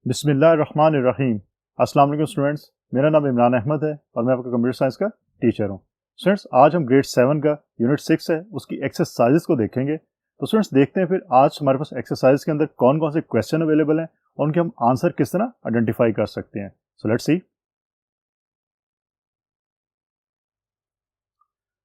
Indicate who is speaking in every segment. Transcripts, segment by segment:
Speaker 1: बिस्मिल्लाहिर्रहमानिर्रहीम। अस्सलाम वालेकुम स्टूडेंट्स, मेरा नाम इमरान अहमद है और मैं आपका कंप्यूटर साइंस का टीचर हूँ। स्टूडेंट्स, आज हम ग्रेड 7 का यूनिट 6 है उसकी एक्सरसाइजेस को देखेंगे। तो स्टूडेंट्स, देखते हैं फिर आज हमारे पास एक्सरसाइज के अंदर कौन कौन से क्वेश्चन अवेलेबल हैं और उनके हम आंसर किस तरह आइडेंटिफाई कर सकते हैं। सो लेट्स सी।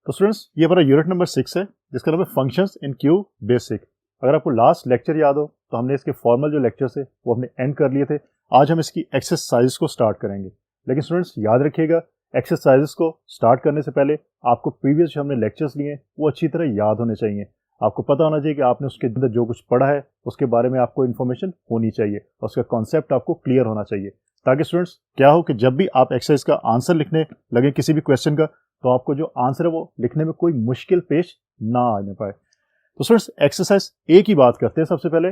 Speaker 1: तो स्टूडेंट्स, ये हमारा यूनिट नंबर 6 है जिसका नाम है फंक्शंस इन क्यू बेसिक। अगर आपको लास्ट लेक्चर याद हो तो हमने इसके फॉर्मल जो लेक्चर्स थे वो हमने एंड कर लिए थे। आज हम इसकी एक्सरसाइज को स्टार्ट करेंगे, लेकिन स्टूडेंट्स याद रखिएगा एक्सरसाइजेस को स्टार्ट करने से पहले आपको प्रीवियस जो हमने लेक्चर्स लिए वो अच्छी तरह याद होने चाहिए। आपको पता होना चाहिए कि आपने उसके अंदर जो कुछ पढ़ा है उसके बारे में आपको इन्फॉर्मेशन होनी चाहिए और उसका कॉन्सेप्ट आपको क्लियर होना चाहिए, ताकि स्टूडेंट्स क्या हो कि जब भी आप एक्सरसाइज का आंसर लिखने लगे किसी भी क्वेश्चन का तो आपको जो आंसर है वो लिखने में कोई मुश्किल पेश ना आने पाए। तो स्टूडेंट्स, एक्सरसाइज ए की बात करते हैं। सबसे पहले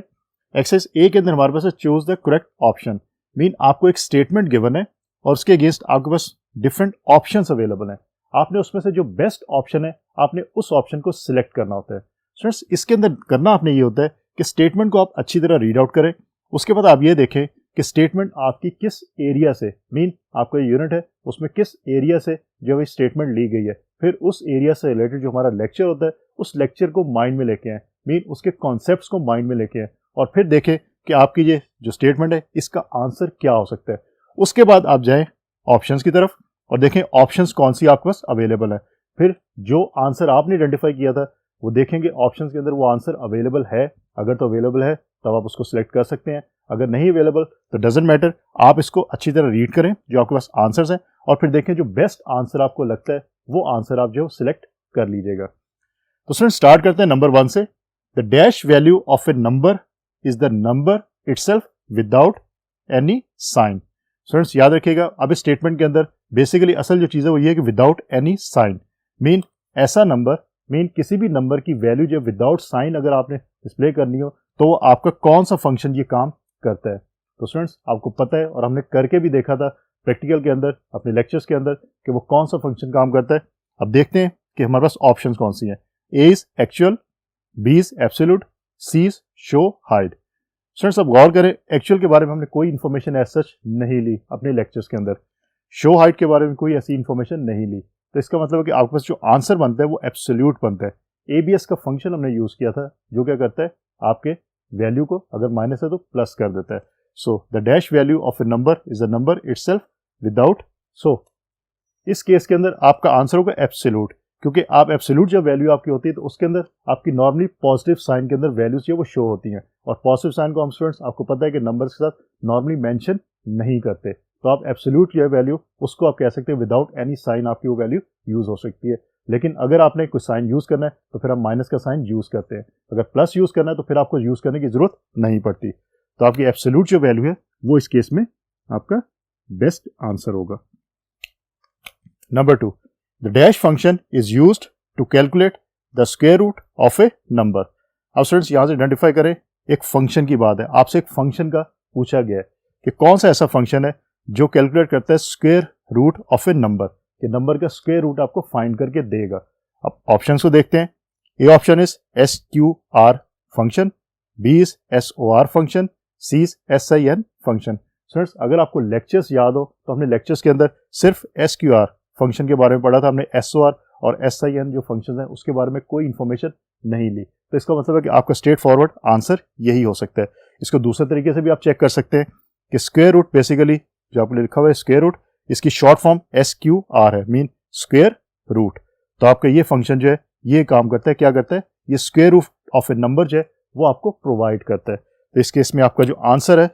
Speaker 1: एक्सरसाइज ए के अंदर हमारे पास है choose the correct option. Mean आपको एक स्टेटमेंट गिवन है और उसके अगेंस्ट आपके पास डिफरेंट ऑप्शंस अवेलेबल हैं। आपने उसमें से जो बेस्ट ऑप्शन है आपने उस ऑप्शन को सिलेक्ट करना होता है। स्टूडेंट्स, इसके अंदर करना आपने ये होता है कि स्टेटमेंट को आप अच्छी तरह रीड आउट करें। उसके बाद आप ये देखें कि स्टेटमेंट आपकी किस एरिया से, मीन आपका यूनिट है उसमें किस एरिया से जो स्टेटमेंट ली गई है, फिर उस एरिया से रिलेटेड जो हमारा लेक्चर होता है उस लेक्चर को माइंड में लेके आए, मीन उसके कॉन्सेप्ट्स को माइंड में लेके आए और फिर देखें कि आपकी ये जो स्टेटमेंट है इसका आंसर क्या हो सकता है। उसके बाद आप जाएं ऑप्शंस की तरफ और देखें ऑप्शंस कौन सी आपके पास अवेलेबल है। फिर जो आंसर आपने आइडेंटिफाई किया था वो देखेंगे ऑप्शंस के अंदर वो आंसर अवेलेबल है। अगर तो अवेलेबल है तब आप उसको सिलेक्ट कर सकते हैं, अगर नहीं अवेलेबल तो डजेंट मैटर। आप इसको अच्छी तरह रीड करें जो आपके पास आंसर्स हैं और फिर देखें जो बेस्ट आंसर आपको लगता है वो आंसर आप जो सिलेक्ट कर लीजिएगा। तो स्टूडेंट स्टार्ट करते हैं नंबर 1 से। The dash value of a number is the number itself without any sign. Students याद रखिएगा, अब इस स्टेटमेंट के अंदर बेसिकली असल जो चीज है वो ये है कि विदाउट एनी साइन, मीन ऐसा नंबर, मीन किसी भी नंबर की वैल्यू जो विदाउट साइन अगर आपने डिस्प्ले करनी हो तो आपका कौन सा फंक्शन ये काम करता है। तो स्टूडेंट्स आपको पता है और हमने करके भी देखा था प्रैक्टिकल के अंदर अपने लेक्चर्स के अंदर कि वो कौन सा फंक्शन काम करता है। अब देखते हैं कि हमारे पास ऑप्शंस कौन सी हैं। A is actual, B is absolute, C is show hide. Students अब गौर करें, एक्चुअल के बारे में हमने कोई इन्फॉर्मेशन एज सच नहीं ली अपने लेक्चर्स के अंदर, शो हाइड के बारे में कोई ऐसी इन्फॉर्मेशन नहीं ली। तो इसका मतलब है कि आपके पास जो आंसर बनता है वो एब्सोल्यूट बनता है। एबीएस का फंक्शन हमने यूज किया था जो क्या करता है आपके वैल्यू को अगर माइनस है तो प्लस कर देता है। So the dash value of a number is the number itself without. So इस केस के अंदर आपका आंसर होगा एब्सोल्यूट, क्योंकि आप एब्सोल्यूट जब वैल्यू आपकी होती है तो उसके अंदर आपकी नॉर्मली पॉजिटिव साइन के अंदर वैल्यूज जो वो शो होती हैं और पॉजिटिव साइन को हम स्टूडेंट्स आपको पता है कि नंबर्स के साथ नॉर्मली मेंशन नहीं करते। तो आप एब्सोल्यूट जो वैल्यू उसको आप कह सकते हैं विदाउट एनी साइन आपकी वो वैल्यू यूज हो सकती है। लेकिन अगर आपने कोई साइन यूज करना है तो फिर हम माइनस का साइन यूज करते हैं, अगर प्लस यूज करना है तो फिर आपको यूज करने की जरूरत नहीं पड़ती। तो आपकी एब्सोल्यूट जो वैल्यू है वो इस केस में आपका बेस्ट आंसर होगा। Number 2, the dash function is used to calculate the square root of a number. अब स्टूडेंट्स यहां से आइडेंटिफाई करें, एक फंक्शन की बात है, आपसे एक फंक्शन का पूछा गया है कि कौन सा ऐसा फंक्शन है जो कैलकुलेट करता है square root of a number, कि नंबर का स्क्वायर रूट आपको फाइंड करके देगा। अब ऑप्शंस को देखते हैं। A option is SQR function, B is SOR function, C is SIN function. Students अगर आपको लेक्चर्स याद हो तो हमने लेक्चर्स के अंदर सिर्फ SQR फंक्शन के बारे में पढ़ा था, हमने SOR और SIN जो फंक्शन है उसके बारे में कोई इंफॉर्मेशन नहीं ली। तो इसका मतलब है कि आपका स्ट्रेट फॉरवर्ड आंसर यही हो सकता है। इसको दूसरे तरीके से भी आप चेक कर सकते हैं कि स्क्वायर रूट बेसिकली जो आपने लिखा हुआ है स्क्वायर रूट, इसकी शॉर्ट फॉर्म SQR है, मीन स्क्वायर रूट। तो आपका ये फंक्शन जो है ये काम करता है, क्या करता है, ये square root of a number जो है वो आपको प्रोवाइड करता है। तो इस केस में आपका जो आंसर है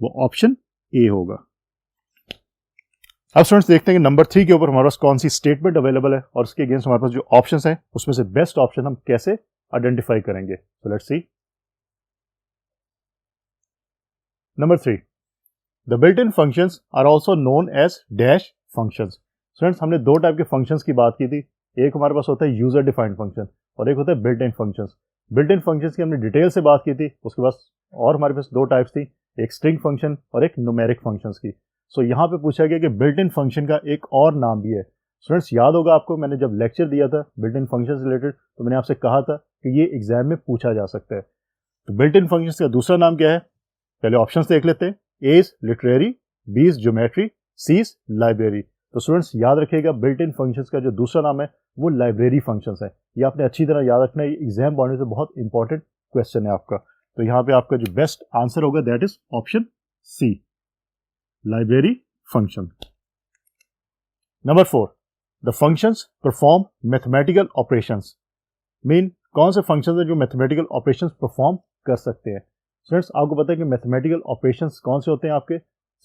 Speaker 1: वो ऑप्शन ए होगा। अब स्टूडेंट्स देखते हैं कि नंबर 3 के ऊपर हमारे पास कौन सी स्टेटमेंट अवेलेबल है और उसके अगेंस्ट हमारे पास जो ऑप्शंस हैं उसमें से बेस्ट ऑप्शन हम कैसे आइडेंटिफाई करेंगे। So let's see. Number 3, the built in functions are also known as dash functions. Students हमने दो टाइप के फंक्शंस की बात की थी, एक हमारे पास होता है यूजर डिफाइंड फंक्शन और एक होता है built in functions. Built in functions की हमने डिटेल से बात की थी, उसके बाद और हमारे पास दो टाइप्स थी, एक स्ट्रिंग फंक्शन और एक न्यूमेरिक फंक्शंस की। सो यहाँ पे पूछा गया कि बिल्ट इन फंक्शन का एक और नाम भी है। स्टूडेंट्स याद होगा आपको, मैंने जब लेक्चर दिया था बिल्ट इन फंक्शन से रिलेटेड तो मैंने आपसे कहा था कि ये एग्जाम में पूछा जा सकता है। तो बिल्ट इन फंक्शन का दूसरा नाम क्या है, पहले ऑप्शंस देख लेते हैं। A is literary, B is geometry, C is library. तो स्टूडेंट्स याद रखिएगा बिल्ट इन फंक्शंस का जो दूसरा नाम है वो लाइब्रेरी फंक्शंस है। ये आपने अच्छी तरह याद रखना है, एग्जाम पॉइंट से बहुत इंपॉर्टेंट क्वेश्चन है आपका। तो यहाँ पे आपका जो बेस्ट आंसर होगा that is option C, library function. Number 4, the functions perform mathematical operations. Mean कौन से फंक्शंस है जो मैथमेटिकल ऑपरेशंस परफॉर्म कर सकते हैं। स्टूडेंट्स आपको पता है कि मैथमेटिकल ऑपरेशंस कौन से होते हैं आपके,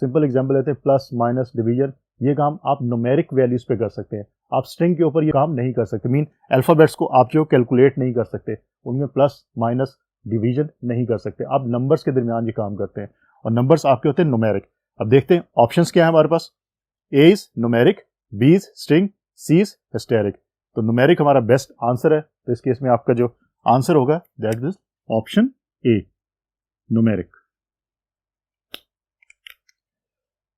Speaker 1: सिंपल एग्जांपल लेते हैं प्लस माइनस डिवीजन। ये काम आप न्यूमेरिक वैल्यूज पे कर सकते हैं, आप स्ट्रिंग के ऊपर ये काम नहीं कर सकते। मीन अल्फाबेट्स को आप जो कैलकुलेट नहीं कर सकते, उनमें प्लस माइनस डिवीजन नहीं कर सकते, आप नंबर्स के दरमियान ये काम करते हैं और नंबर्स आपके होते हैं न्यूमेरिक। अब देखते हैं ऑप्शंस क्या है हमारे पास। A is numeric, B is string, C is hysteric. तो न्यूमेरिक हमारा बेस्ट आंसर है, तो इस केस में आपका जो आंसर होगा that is option A, numeric.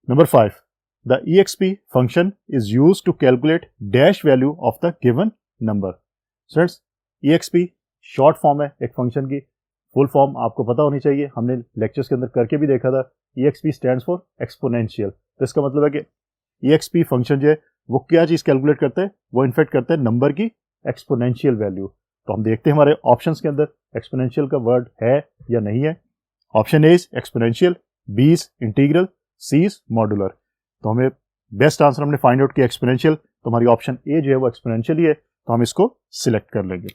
Speaker 1: Number 5, the EXP function is used to calculate dash value of the given number. Students EXP short form है एक फंक्शन की, फुल फॉर्म आपको पता होनी चाहिए, हमने लेक्चर्स के अंदर करके भी देखा था। EXP stands for exponential. तो इसका मतलब है कि EXP फंक्शन जो है वो क्या चीज कैलकुलेट करते हैं, वो इनफेक्ट करते हैं नंबर की एक्सपोनेंशियल वैल्यू। तो हम देखते हैं हमारे ऑप्शंस के अंदर एक्सपोनेंशियल का वर्ड है या नहीं है। Option A is exponential, B is integral, C is modular. तो हमें बेस्ट आंसर हमने फाइंड आउट किया एक्सपोनेंशियल, तो हमारी ऑप्शन ए जो है वो एक्सपोनेंशियल ही है, तो हम इसको सिलेक्ट कर लेंगे।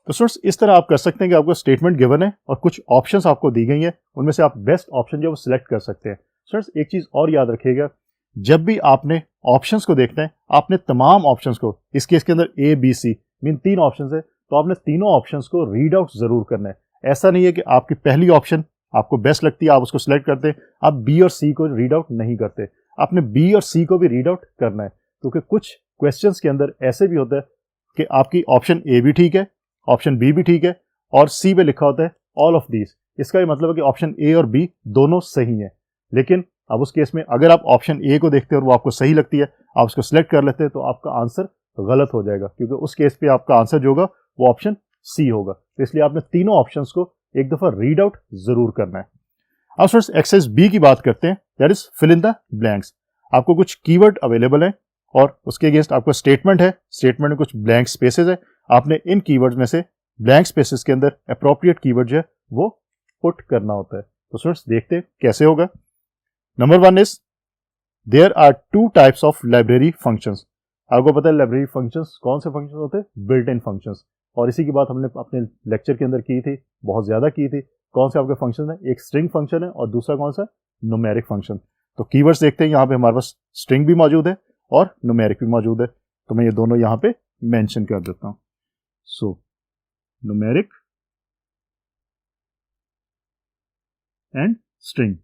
Speaker 1: तो स्टूडेंट्स इस तरह आप कर सकते हैं कि आपको स्टेटमेंट गिवन है और कुछ ऑप्शंस आपको दी गई हैं, उनमें से आप बेस्ट ऑप्शन जो है वो सिलेक्ट कर सकते हैं। स्टूडेंट्स एक चीज और याद रखिएगा, जब भी आपने ऑप्शंस को देखना है, आपने तमाम ऑप्शंस को, इस केस के अंदर A B C mean 3 options है, तो आपने तीनों ऑप्शंस को रीड आउट जरूर करना है। ऐसा नहीं है कि आपकी पहली ऑप्शन आपको बेस्ट लगती है आप उसको सिलेक्ट करते हैं, आप बी और सी को रीड आउट नहीं करते। आपने बी और सी को भी रीड आउट करना है, क्योंकि कुछ क्वेश्चंस के अंदर ऐसे भी होता है कि आपकी ऑप्शन ए भी ठीक है, ऑप्शन बी भी ठीक है और सी पे लिखा होता है ऑल ऑफ दीज। इसका ये मतलब है कि ऑप्शन ए और बी दोनों सही है, लेकिन अब उस केस में अगर आप ऑप्शन ए को देखते हैं और वो आपको सही लगती है, आप उसको सिलेक्ट कर लेते हैं, तो आपका आंसर गलत हो जाएगा, क्योंकि उस केस पे आपका आंसर जो होगा वो ऑप्शन सी होगा। तो इसलिए आपने तीनों ऑप्शंस को एक दफा रीड आउट जरूर करना है। अब स्टूडेंट्स एक्सरसाइज बी की बात करते हैं, that is fill in the blanks. आपको कुछ कीवर्ड अवेलेबल है और उसके अगेंस्ट आपका स्टेटमेंट है, स्टेटमेंट में कुछ ब्लैंक स्पेसेस है, आपने इन कीवर्ड्स में से ब्लैंक स्पेसेस के अंदर अप्रोप्रिएट कीवर्ड जो है वो पुट करना होता है। तो स्टूडेंट्स देखते हैं कैसे होगा। Number 1 is there are 2 types of library functions. आपको पता है लाइब्रेरी फंक्शंस कौन से फंक्शंस होते हैं, बिल्ट इन फंक्शंस, और इसी की बात हमने अपने लेक्चर के अंदर की थी, बहुत ज्यादा की थी। कौन से आपके फंक्शन है, एक स्ट्रिंग फंक्शन है और दूसरा कौन सा, न्यूमेरिक फंक्शन। तो कीवर्ड्स देखते हैं, यहाँ पे हमारे पास स्ट्रिंग भी मौजूद है और न्यूमेरिक भी मौजूद है, तो मैं ये दोनों यहाँ पे मेंशन कर देता हूँ। So numeric and string.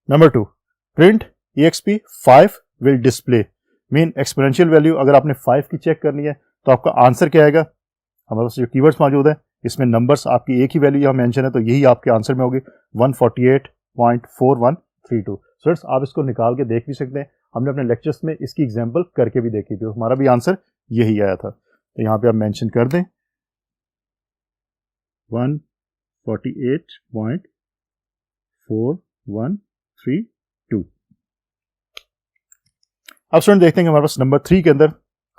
Speaker 1: Number 2, print EXP 5 will display. Mean exponential value अगर आपने 5 की चेक करनी है तो आपका आंसर क्या आएगा। हमारे पास जो कीवर्ड्स मौजूद है इसमें नंबर्स आपकी एक ही वैल्यू यहाँ मेंशन है, तो यही आपके आंसर में होगी 148.4132। स्टूडेंट्स आप इसको निकाल के देख भी सकते हैं, हमने अपने लेक्चर्स में इसकी एग्जांपल करके भी देखी थी, तो हमारा भी आंसर यही आया था। तो यहाँ पे आप मेंशन कर दें 148.4132। अब स्टूडेंट देखते हैं कि हमारे पास नंबर 3 के अंदर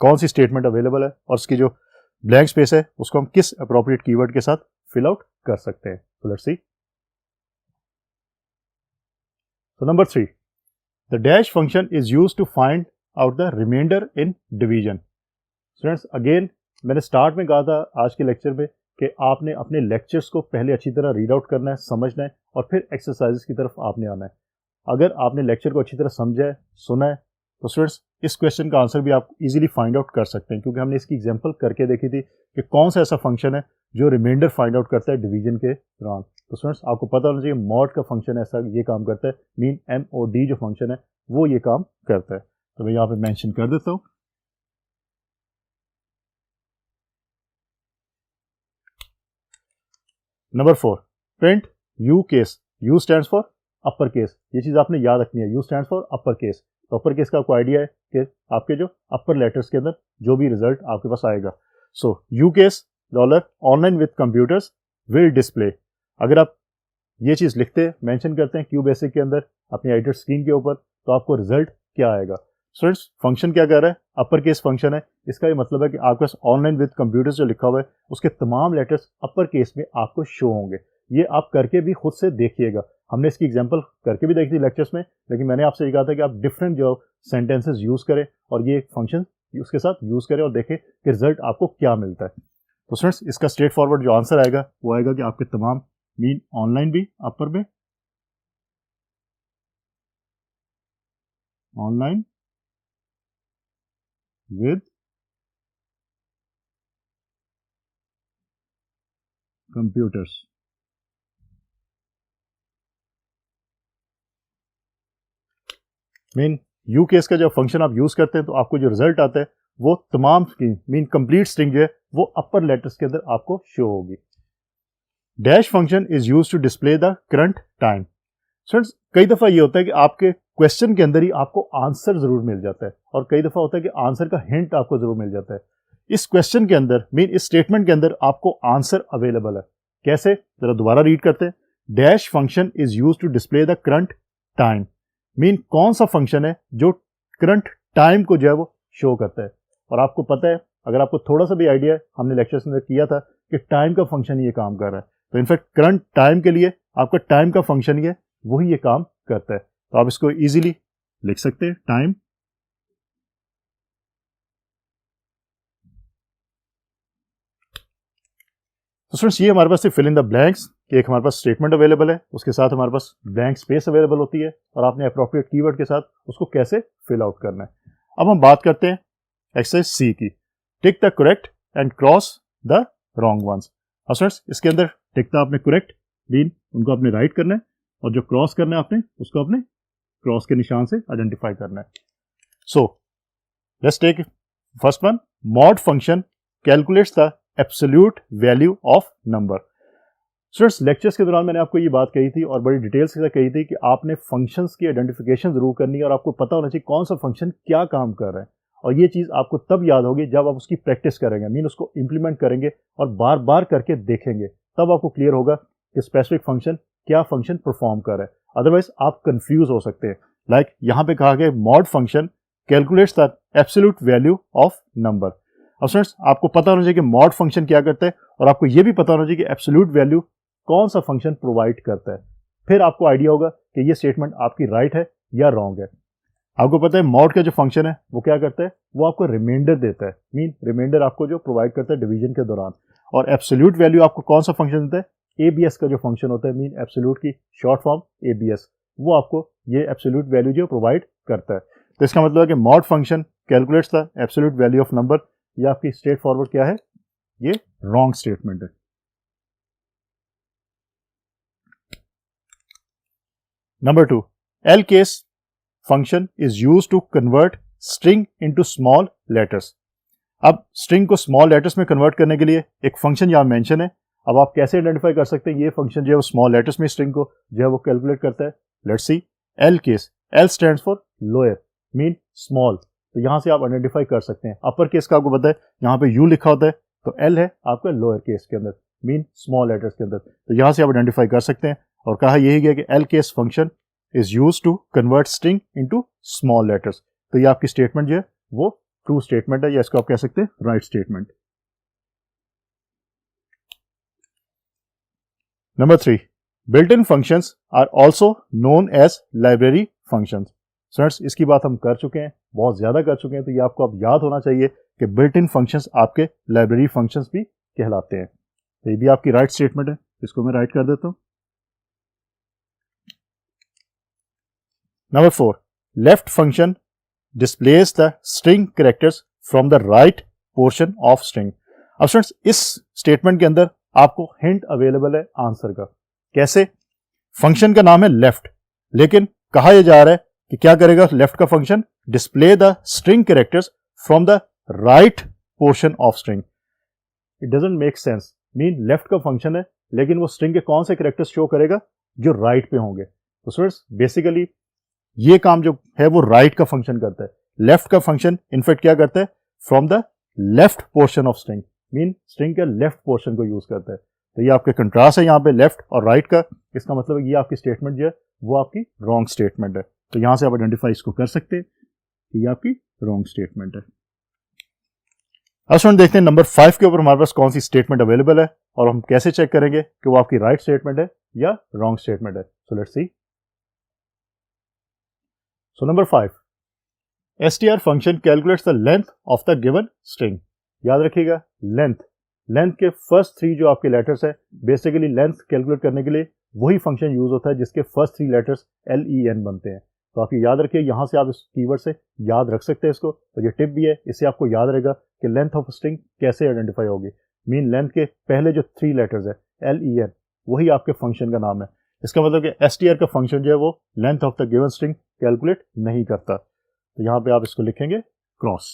Speaker 1: कौन सी स्टेटमेंट अवेलेबल है और उसकी जो ब्लैंक स्पेस है उसको हम किस अप्रोप्रिएट कीवर्ड के साथ फिल आउट कर सकते हैं। तो let's see. So number 3, the dash function is used to find out the remainder in division. Students again मैंने स्टार्ट में कहा था आज के लेक्चर में कि आपने अपने लेक्चर्स को पहले अच्छी तरह रीड आउट करना है, समझना है और फिर एक्सरसाइजेस की तरफ आपने आना है। अगर आपने लेक्चर को अच्छी तरह समझा है, सुना है, तो स्टूडेंट्स इस क्वेश्चन का आंसर भी आप इजीली फाइंड आउट कर सकते हैं, क्योंकि हमने इसकी एग्जांपल करके देखी थी कि कौन सा ऐसा फंक्शन है जो रिमाइंडर फाइंड आउट करता है डिवीजन के दौरान। तो स्टूडेंट्स आपको पता होना चाहिए मॉड का फंक्शन ऐसा ये काम करता है, मीन MOD जो फंक्शन है वो ये काम करता है। तो मैं यहाँ पे मेंशन कर देता हूँ। Number 4, print U case. U stands for upper case, ये चीज आपने याद रखनी है, U stands for upper case. तो अपर केस का आपको आइडिया है कि आपके जो अपर लेटर्स के अंदर जो भी रिजल्ट आपके पास आएगा। So you case dollar online with computers will display, अगर आप ये चीज़ लिखते हैं, मेंशन करते हैं क्यू बेसिक के अंदर अपनी एडिटर स्क्रीन के ऊपर, तो आपको रिजल्ट क्या आएगा। स्टूडेंट्स फंक्शन क्या कर रहा है, अपर केस फंक्शन है। इसका ये मतलब है कि आपके पास ऑनलाइन विद कंप्यूटर्स जो लिखा हुआ है उसके तमाम लेटर्स अपर केस में आपको शो होंगे। ये आप करके भी खुद से देखिएगा। हमने इसकी एग्जांपल करके भी देखी थी लेक्चर्स में, लेकिन मैंने आपसे ये कहा था कि आप डिफरेंट जो सेंटेंसेस यूज़ करें और ये फंक्शन उसके साथ यूज़ करें और देखें कि रिजल्ट आपको क्या मिलता है। तो स्टूडेंट्स इसका स्ट्रेट फॉरवर्ड जो आंसर आएगा वो आएगा कि आपके तमाम मीन ऑनलाइन भी अपर में, online with computers, mean you case का जब फंक्शन आप यूज करते हैं तो आपको जो रिजल्ट आता है वो तमाम की मीन कंप्लीट स्ट्रिंग जो है वो अपर लेटर्स के अंदर आपको शो होगी। Dash function is use to display the current time. Students कई दफा ये होता है कि आपके क्वेश्चन के अंदर ही आपको आंसर जरूर मिल जाता है और कई दफा होता है कि आंसर का हिंट आपको जरूर मिल जाता है। इस क्वेश्चन के अंदर मीन इस स्टेटमेंट के अंदर आपको आंसर अवेलेबल है। कैसे, जरा दोबारा रीड करते हैं। Dash function is use to display the current time, mean कौन सा फंक्शन है जो करंट टाइम को जो है वो शो करता है। और आपको पता है, अगर आपको थोड़ा सा भी आइडिया है, हमने लेक्चर्स में किया था कि टाइम का फंक्शन ये काम कर रहा है। तो इनफैक्ट करंट टाइम के लिए आपका टाइम का फंक्शन ये वही ये काम करता है। तो आप इसको इजीली लिख सकते हैं, टाइम तो स्टूडेंट्स ये हमारे पास फिल इन द ब्लैंक्स कि एक हमारे पास स्टेटमेंट अवेलेबल है, उसके साथ हमारे पास ब्लैंक स्पेस अवेलेबल होती है और आपने अप्रोप्रिएट कीवर्ड के साथ उसको कैसे फिल आउट करना है। अब हम बात करते हैं एक्सरसाइज सी की। Tick the correct and cross the wrong ones. अब स्टूडेंट्स इसके अंदर टिक द आपने करेक्ट मीन उनको आपने राइट करना है और जो क्रॉस करना है आपने उसको अपने क्रॉस के निशान से आइडेंटिफाई करना है। So let's take first one, mod function calculates the absolute value of number. Students lectures के दौरान मैंने आपको ये बात कही थी और बड़ी डिटेल्स के साथ कही थी कि आपने फंक्शंस की आइडेंटिफिकेशन जरूर करनी है और आपको पता होना चाहिए कौन सा फंक्शन क्या काम कर रहा है। और ये चीज़ आपको तब याद होगी जब आप उसकी प्रैक्टिस करेंगे, मीन उसको इंप्लीमेंट करेंगे और बार बार करके देखेंगे, तब आपको क्लियर होगा कि स्पेसिफिक फंक्शन क्या फंक्शन परफॉर्म कर रहा है। अदरवाइज आप कंफ्यूज हो सकते हैं। लाइक यहाँ पे कहा गया mod function calculates the absolute value of number. अब स्टूडेंट्स आपको पता होना चाहिए कि मॉड फंक्शन क्या करता है और आपको यह भी पता होना चाहिए कि एब्सोल्यूट वैल्यू कौन सा फंक्शन प्रोवाइड करता है। फिर आपको आइडिया होगा कि ये स्टेटमेंट आपकी राइट है या रॉन्ग है। आपको पता है मॉड का जो फंक्शन है वो क्या करता है, वो आपको रिमाइंडर देता है, मीन रिमाइंडर आपको जो प्रोवाइड करता है डिवीजन के दौरान। और एब्सोल्यूट वैल्यू आपको कौन सा फंक्शन देता है, एबीएस का जो फंक्शन होता है, मीन एब्सोल्यूट की शॉर्ट फॉर्म एबीएस, वो आपको ये एब्सोल्यूट वैल्यू जो प्रोवाइड करता है। तो इसका मतलब है कि mod function calculates the absolute value of number. ये आपकी स्ट्रेट फॉरवर्ड क्या है, ये रॉन्ग स्टेटमेंट है। Number 2, L case function is use to convert string into small letters. अब स्ट्रिंग को स्मॉल लेटर्स में कन्वर्ट करने के लिए एक फंक्शन यहां मेंशन है। अब आप कैसे आइडेंटिफाई कर सकते हैं ये फंक्शन जो है वो स्मॉल लेटर्स में स्ट्रिंग को जो है वो कैलकुलेट करता है। Let's see, L case, L stands for lower mean small, तो यहां से आप आइडेंटिफाई कर सकते हैं। अपर केस का आपको पता है यहां पे यू लिखा होता है, तो एल है आपका लोअर केस के अंदर मीन स्मॉल लेटर्स के अंदर, तो यहां से आप आइडेंटिफाई कर सकते हैं। और कहा यही गया कि L case function is use to convert string into small letters. तो ये आपकी स्टेटमेंट जो है वो ट्रू स्टेटमेंट है, या इसको आप कह सकते हैं right statement. Number 3, built in functions are also known as library functions. Students इसकी बात हम कर चुके हैं, बहुत ज्यादा कर चुके हैं, तो ये आपको अब याद होना चाहिए कि बिल्ट इन फंक्शंस आपके लाइब्रेरी फंक्शंस भी कहलाते हैं। तो ये भी आपकी राइट स्टेटमेंट है, इसको मैं राइट कर देता हूं। Number 4, left function displace the string characters from the right portion of string. अब स्टूडेंट्स इस स्टेटमेंट के अंदर आपको हिंट अवेलेबल है आंसर का। कैसे, फंक्शन का नाम है लेफ्ट, लेकिन कहा यह जा रहा है कि क्या करेगा लेफ्ट का function, display the string characters from the right portion of string. It doesn't make sense, mean left का फंक्शन है लेकिन वो स्ट्रिंग के कौन से कैरेक्टर्स शो करेगा, जो राइट पे होंगे। तो स्टूडेंट्स बेसिकली ये काम जो है वो राइट का फंक्शन करता है, लेफ्ट का फंक्शन इनफैक्ट क्या करता है, from the left portion of string, mean string के लेफ्ट पोर्शन को यूज करता है। तो ये आपके कंट्रास्ट है यहाँ पे लेफ्ट और राइट का, इसका मतलब है ये आपकी स्टेटमेंट जो है वो आपकी रॉन्ग स्टेटमेंट है। तो यहाँ से आप आइडेंटिफाई इसको कर सकते हैं कि ये आपकी रॉन्ग स्टेटमेंट है। अब स्टूडेंट देखते हैं नंबर 5 के ऊपर हमारे पास कौन सी स्टेटमेंट अवेलेबल है और हम कैसे चेक करेंगे कि वो आपकी राइट स्टेटमेंट है या रॉन्ग स्टेटमेंट है। So let's C. So number 5, str function calculates the length of the given string. याद रखिएगा लेंथ के फर्स्ट 3 जो आपके लेटर्स है, बेसिकली लेंथ कैलकुलेट करने के लिए वही फंक्शन यूज होता है जिसके फर्स्ट 3 लेटर्स LEN बनते हैं। तो आप ये याद रखिए, यहाँ से आप इस कीवर्ड से याद रख सकते हैं इसको। तो ये टिप भी है, इससे आपको याद रहेगा कि लेंथ ऑफ स्ट्रिंग कैसे आइडेंटिफाई होगी। मीन लेंथ के पहले जो 3 लेटर्स है LEN, वही आपके फंक्शन का नाम है। इसका मतलब कि str का फंक्शन जो है वो length of the given string calculate नहीं करता। तो यहाँ पे आप इसको लिखेंगे क्रॉस,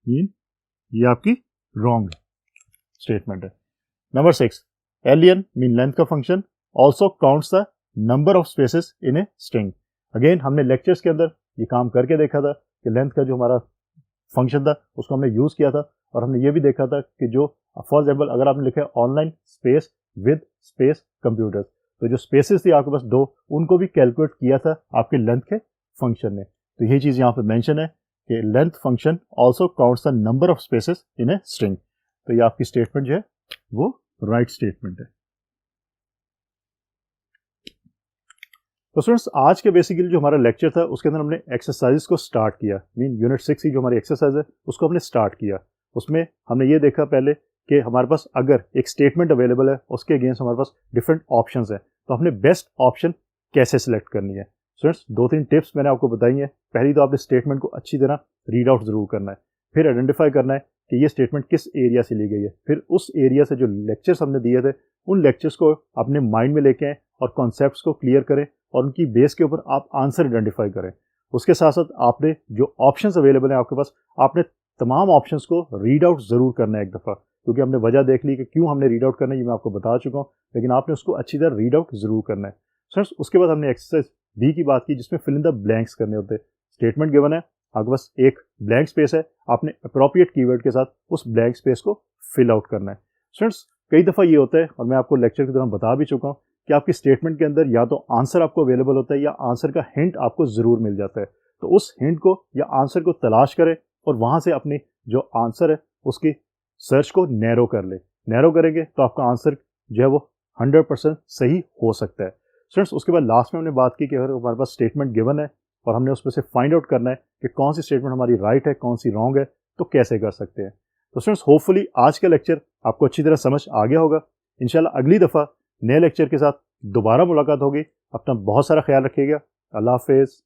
Speaker 1: मीन ये आपकी रॉन्ग स्टेटमेंट है। नंबर 6, LEN मीन लेंथ का function also counts the number of spaces in a string. Again हमने लेक्चर्स के अंदर ये काम करके देखा था कि लेंथ का जो हमारा फंक्शन था उसको हमने यूज किया था, और हमने ये भी देखा था कि जो फॉर एग्जाम्पल अगर आपने लिखा है online space with space computers, तो जो स्पेसेस थी आपके पास 2, उनको भी कैलकुलेट किया था आपके लेंथ के फंक्शन ने। तो यही चीज यहाँ पे मेंशन है कि length function also counts the number of spaces in a string. तो ये आपकी स्टेटमेंट जो है वो राइट स्टेटमेंट है। तो स्टूडेंट्स आज के बेसिकली जो हमारा लेक्चर था उसके अंदर हमने एक्सरसाइज को स्टार्ट किया, मीन यूनिट 6 की जो हमारी एक्सरसाइज है उसको हमने स्टार्ट किया। उसमें हमने ये देखा पहले कि हमारे पास अगर एक स्टेटमेंट अवेलेबल है उसके अगेंस्ट हमारे पास डिफरेंट ऑप्शंस हैं, तो हमने बेस्ट ऑप्शन कैसे सिलेक्ट करनी है। स्टूडेंट्स 2-3 टिप्स मैंने आपको बताई हैं। पहली तो आपने स्टेटमेंट को अच्छी तरह रीड आउट जरूर करना है, फिर आइडेंटिफाई करना है कि ये स्टेटमेंट किस एरिया से ली गई है, फिर उस एरिया से जो लेक्चर्स हमने दिए थे उन लेक्चर्स को अपने माइंड में लेके आएँ और कॉन्सेप्ट्स को क्लियर करें और उनकी बेस के ऊपर आप आंसर आइडेंटिफाई करें। उसके साथ साथ आपने जो ऑप्शंस अवेलेबल हैं आपके पास, आपने तमाम ऑप्शंस को रीड आउट जरूर करना है एक दफ़ा, क्योंकि हमने वजह देख ली कि क्यों हमने रीड आउट करना है, ये मैं आपको बता चुका हूँ, लेकिन आपने उसको अच्छी तरह रीड आउट जरूर करना है। सर उसके बाद हमने एक्सरसाइज बी की बात की जिसमें फिल इन द ब्लैंक्स करने होते हैं। स्टेटमेंट गिवन है, आपके पास एक ब्लैंक स्पेस है, आपने अप्रोप्रिएट कीवर्ड के साथ उस ब्लैंक स्पेस को फिल आउट करना है। स्टूडेंट्स कई दफ़ा ये होता है, और मैं आपको लेक्चर के दौरान बता भी चुका हूँ, कि आपकी स्टेटमेंट के अंदर या तो आंसर आपको अवेलेबल होता है या आंसर का हिंट आपको ज़रूर मिल जाता है। तो उस हिंट को या आंसर को तलाश करें और वहाँ से अपनी जो आंसर है उसकी सर्च को नैरो कर ले। नैरो करेंगे तो आपका आंसर जो है वो 100% सही हो सकता है। स्टूडेंट्स उसके बाद लास्ट में हमने बात की कि अगर हमारे पास स्टेटमेंट गिवन है और हमने उसमें से फाइंड आउट करना है कि कौन सी स्टेटमेंट हमारी राइट है कौन सी रॉन्ग है, तो कैसे कर सकते हैं। तो स्टूडेंट्स होपफुली आज का लेक्चर आपको अच्छी तरह समझ आ गया होगा। इंशाल्लाह अगली दफ़ा नए लेक्चर के साथ दोबारा मुलाकात होगी। अपना बहुत सारा ख्याल रखिएगा। अल्लाह हाफिज़।